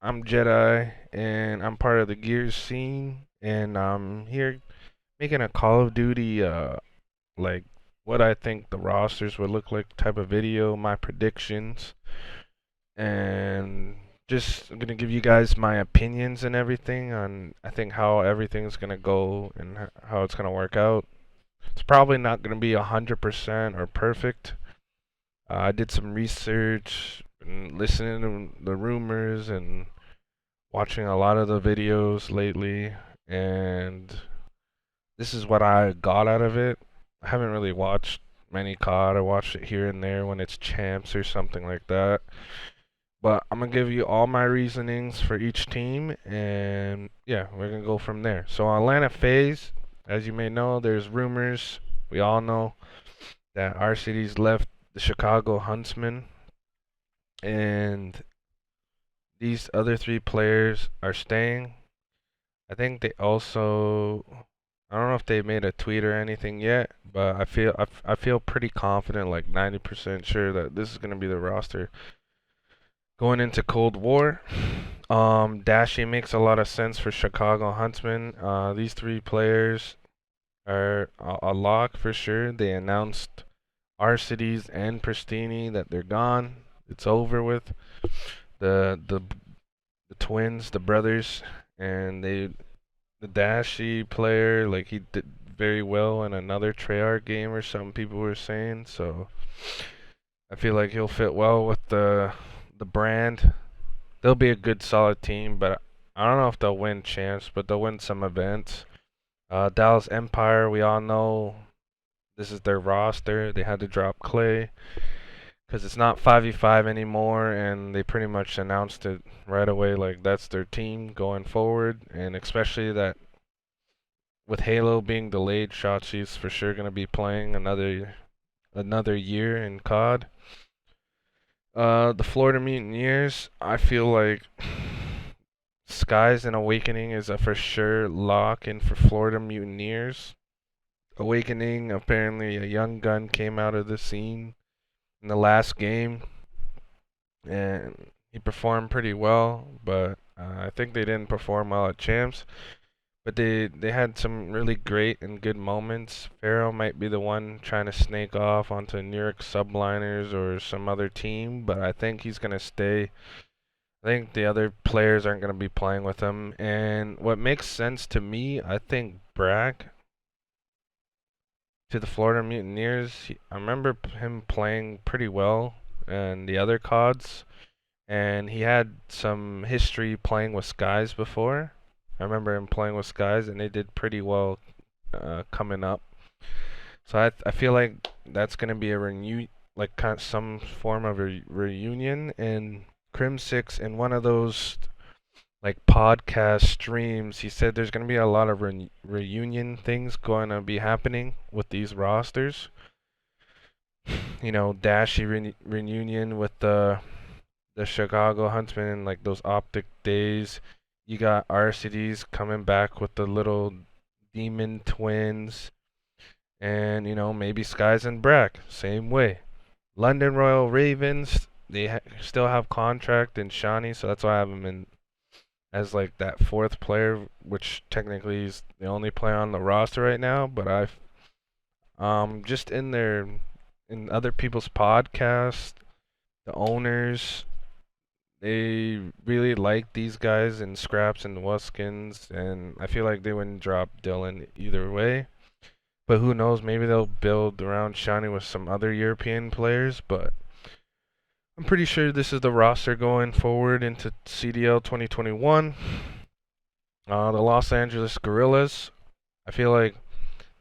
I'm Jedi, and I'm part of the Gears scene, and I'm here making a Call of Duty, like what I think the rosters would look like type of video, my predictions, and just I'm gonna give you guys my opinions and everything on I think how everything's gonna go and how it's gonna work out. It's probably not gonna be 100% or perfect. I did some research and listening to the rumors and watching a lot of the videos lately, and this is what I got out of it. I haven't really watched many COD. I watched it here and there when it's champs or something like that. But I'm gonna give you all my reasonings for each team, and yeah, we're gonna go from there. So Atlanta FaZe, as you may know, there's rumors. We all know that our city's left the Chicago Huntsmen, and these other three players are staying. I think they also, I don't know if they made a tweet or anything yet, but I feel pretty confident, like 90% sure that this is gonna be the roster going into Cold War. Dashi makes a lot of sense for Chicago Huntsmen. These three players are a lock for sure. They announced Arcides and Pristini that they're gone. It's over with. The twins, the brothers, and the Dashi player, like he did very well in another Treyarch game or some people were saying. So I feel like he'll fit well with the brand. They'll be a good solid team, but I don't know if they'll win champs, but they'll win some events. Dallas Empire, we all know this is their roster. They had to drop Clay because it's not 5v5 anymore, and they pretty much announced it right away, like that's their team going forward, and especially that with Halo being delayed, Shotzi's for sure gonna be playing another year in COD. The Florida Mutineers, I feel like Skies and Awakening is a for sure lock in for Florida Mutineers. Awakening, apparently a young gun came out of the scene in the last game, and he performed pretty well, but I think they didn't perform well at champs. But they had some really great and good moments. Pharaoh might be the one trying to snake off onto New York Subliners or some other team, but I think he's gonna stay. I think the other players aren't gonna be playing with him. And what makes sense to me, I think Brack to the Florida Mutineers. I remember him playing pretty well in the other CODs, and he had some history playing with Skies before. I remember him playing with Skies, and they did pretty well coming up. So I feel like that's gonna be a like kind of some form of a reunion. And Crim6 in one of those like podcast streams, he said there's gonna be a lot of reunion things going to be happening with these rosters. You know, Dashy reunion with the Chicago Huntsmen, like those optic days. You got RCDs coming back with the little demon twins, and you know maybe Skies and Brack, same way. London Royal Ravens, they still have contract in Shawnee, so that's why I have them in as like that fourth player, which technically is the only player on the roster right now. But I've just in other people's podcasts, the owners, they really like these guys in Scraps and Wuskins, and I feel like they wouldn't drop Dylan either way. But who knows? Maybe they'll build around Shani with some other European players. But I'm pretty sure this is the roster going forward into CDL 2021. The Los Angeles Gorillas, I feel like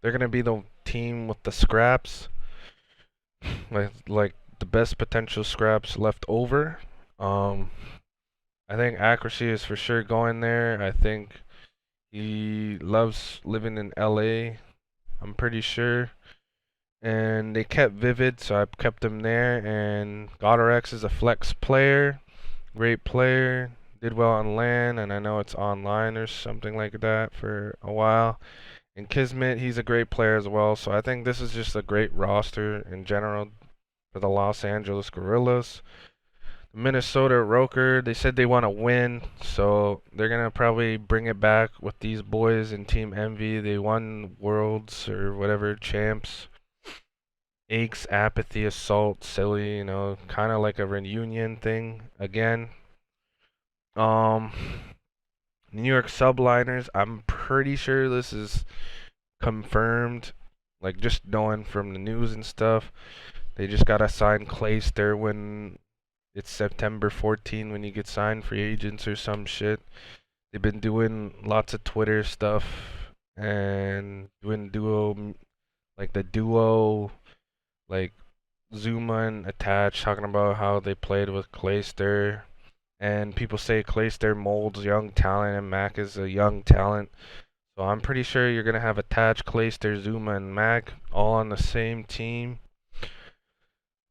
they're gonna be the team with the scraps, like the best potential scraps left over. Um, I think accuracy is for sure going there. I think he loves living in LA. I'm pretty sure. And they kept Vivid, so I kept him there. And GodRx is a flex player, great player, did well on LAN, and I know it's online or something like that for a while. And Kismet, he's a great player as well. So I think this is just a great roster in general for the Los Angeles Guerrillas. Minnesota Roker, they said they want to win, so they're gonna probably bring it back with these boys in Team Envy. They won Worlds or whatever champs. Aches, Apathy, Assault, Silly, kind of like a reunion thing again. Um, New York Subliners, I'm pretty sure this is confirmed, like just knowing from the news and stuff. They just gotta sign Clayster when it's September 14 when you get signed free agents or some shit. They've been doing lots of Twitter stuff and doing like the duo, like Zuma and Attach, talking about how they played with Clayster. And people say Clayster molds young talent and Mac is a young talent. So I'm pretty sure you're going to have Attach, Clayster, Zuma, and Mac all on the same team.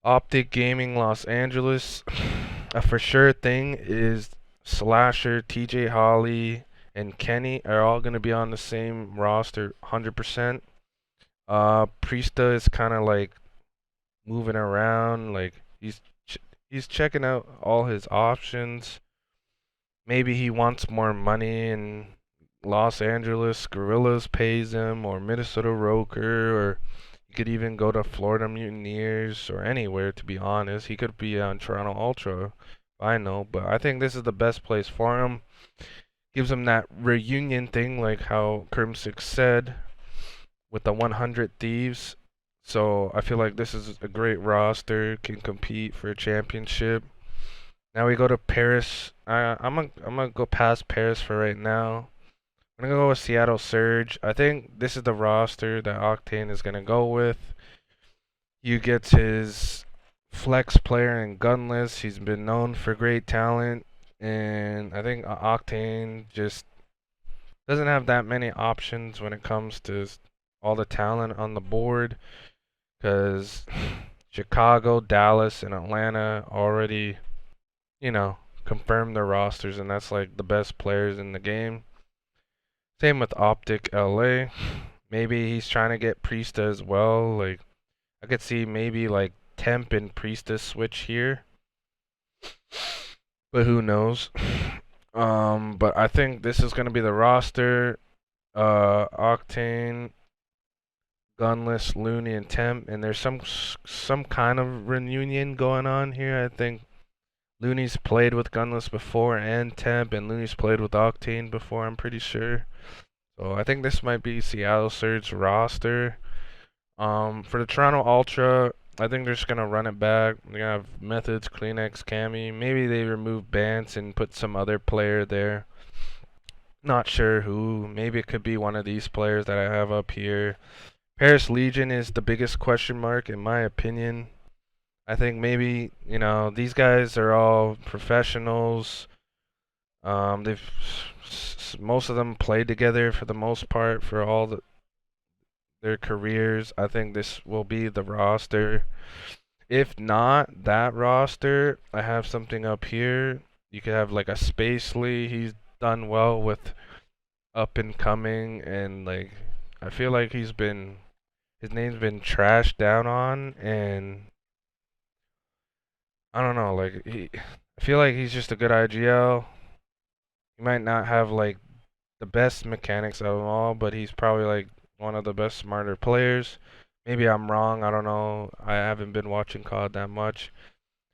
Optic Gaming Los Angeles. A for sure thing is Slasher, TJ Holly, and Kenny are all going to be on the same roster 100%. Priesta is kind of like moving around, like he's checking out all his options. Maybe he wants more money and Los Angeles Gorillas pays him, or Minnesota Roker, or he could even go to Florida Mutineers or anywhere, to be honest. He could be on Toronto Ultra, I know, but I think this is the best place for him. Gives him that reunion thing, like how Kermsick said, with the 100 Thieves. So I feel like this is a great roster, can compete for a championship. Now we go to Paris. I'm gonna go past Paris for right now. I'm gonna go with Seattle Surge. I think this is the roster that Octane is gonna go with. You get his flex player in Gunless. He's been known for great talent, and I think Octane just doesn't have that many options when it comes to all the talent on the board. Because Chicago, Dallas, and Atlanta already, confirmed their rosters, and that's like the best players in the game. Same with Optic LA. Maybe he's trying to get Priesta as well. Like, I could see maybe like Temp and Priesta switch here, but who knows? But I think this is gonna be the roster. Octane, Gunless, Looney, and Temp, and there's some kind of reunion going on here. I think Looney's played with Gunless before and Temp, and Looney's played with Octane before, I'm pretty sure. So I think this might be Seattle Surge roster. For the Toronto Ultra, I think they're just gonna run it back. They're gonna have Methods, Kleenex, Cammy. Maybe they remove Bance and put some other player there. Not sure who. Maybe it could be one of these players that I have up here. Paris Legion is the biggest question mark in my opinion. I think maybe, these guys are all professionals. They've most of them played together for the most part for their careers. I think this will be the roster. If not that roster, I have something up here. You could have like a Spacely. He's done well with up and coming, and like I feel like his name's been trashed down on, and I don't know, like I feel like he's just a good IGL. He might not have like the best mechanics of them all, but he's probably like one of the best smarter players. Maybe I'm wrong, I don't know. I haven't been watching COD that much.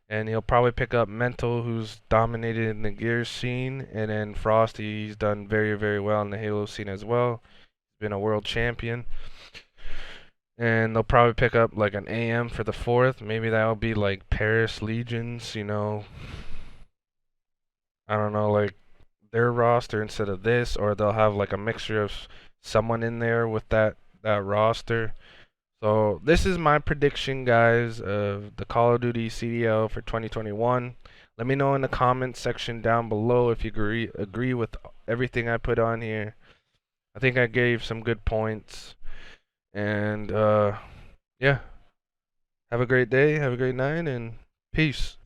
And he'll probably pick up Mental, who's dominated in the Gears scene, and then Frosty, he's done very, very well in the Halo scene as well. He's been a world champion. And they'll probably pick up like an AM for the fourth. Maybe that'll be like Paris Legions, I don't know, like their roster instead of this, or they'll have like a mixture of someone in there with that roster. So this is my prediction, guys, of the Call of Duty CDL for 2021. Let me know in the comments section down below if you agree with everything I put on here. I think I gave some good points. And yeah, have a great day, have a great night, and peace.